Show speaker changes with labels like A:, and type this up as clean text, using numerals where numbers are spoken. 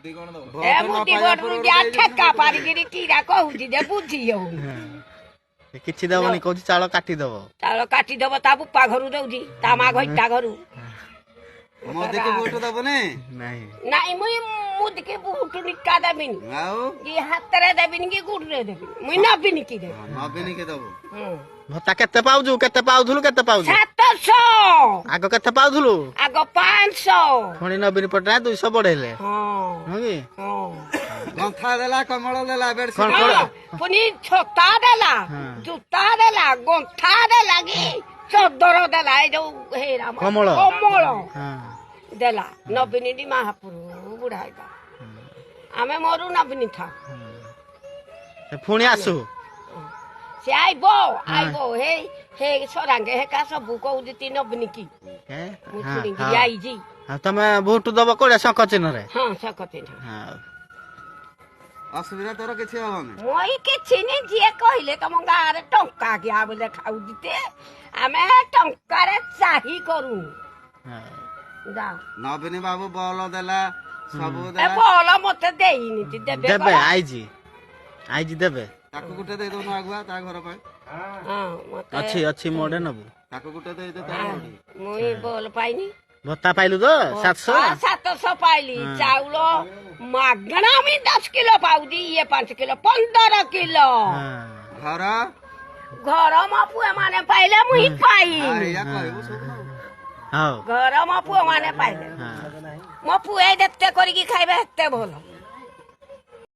A: ମୁଦି ବଟରୁ ଯା ଠେକା ପାରିକିରି କିରା କହୁଛି ଯେ ବୁଝି ହଉନି
B: କିଛି ଦବନି କହୁଛି ଚାଉଳ କାଟିଦବ
A: ଚାଉଳ କାଟିଦବ ତା ବୁପା ଘରୁ ଦଉଛି ତା ମା ଘଇଟା ଘରୁ ନାଇଁ ମୁଇଁ ମୁଦିକି ବୁଟ ନିକା ଦେବିନି କି ହାତରେ ଦେବିନି କି ଗୁଡରେ ଦେବିନି ମୁଇଁ ନବିନି କି ଦେବି
B: ଭତ୍ତା କେତେ ପାଉଛୁ କେତେ ପାଉଥିଲୁ କେତେ ପାଉଛୁ
A: 700
B: ଆଗ କେତେ ପାଉଥିଲୁ
A: ଆଗ 500
B: ପୁଣି ନବୀନ ପଟ୍ଟନାୟକ 200 ବଢେଇଲେ
C: ଗନ୍ଥା ଦେଲା କମଳ ଦେଲା
A: ପୁଣି ଛତା ଦେଲା ଜୁତା ଦେଲା ଗନ୍ଥା ଦେଲା କି ଚଦର ଦେଲା ଏ ଯୋଉ
B: କମଳ
A: ଦେଲା ନବୀନ ମହାପୁର ବୁଢା ଆମେ ମରୁ ନବୀନ ଥା
B: ପୁଣି ଆସୁ
A: ସେ ଆଇବ ହେ ସରାଙ୍ଗେ ହେକା ସବୁ କହୁଛି ନବୀନ କି ମୁଁ ଶୁଣିକିରି ଆଇଛି
B: ତମେ ଭୋଟ ଦବ କୋଉଟା ଶଙ୍ଖ ଚିହ୍ନରେ
A: ହଁ ଶଙ୍ଖ ଚିହ୍ନ
C: ଅସୁବିଧା ତୋର କିଛି ହବନି
A: ମୁଁ କିଛି ନାଇଁ ଯିଏ କହିଲେ ତମ ଗାଁରେ ଟଙ୍କା କିଆ ବୋଲେ ଖାଉଛି ଆମେ ଟଙ୍କାରେ ଚାହି କରୁନୁ
C: ନବୀନ ବାବୁ ବଲ ଦେଲା ସବୁ
A: ବଲ ମତେ ଦେଇନି
B: ଦେବେ ଆଇଜି ଦେବେ
C: ତାକୁ ଗୋଟେ ଦେଇଦଉନୁ ଆଗୁଆ ତା ଘର ପାଇଁ
B: ଅଛି ମୋଡେ ନବୁ
C: ତାକୁ ଗୋଟେ ଦେଇଦେ
A: ମୁଇଁ ବଲ ପାଇନି
B: ଭତ୍ତା ପାଇଲୁ ତ
A: 700 ପାଇଲି ଚାଉଳ ମାଗଣା ବି 10 କିଲୋ ପାଉଛି ଇଏ 5 କିଲୋ 15 କିଲୋ ଘର ମୋ ପୁଅ ମାନେ ପାଇଲେ ମୁଇଁ ପାଇନି ଘର ମୋ ପୁଅ ମାନେ ପାଇଲେ ମୋ ପୁଅ ଯେତେ କରିକି ଖାଇବେ ଏତେ ଭଲ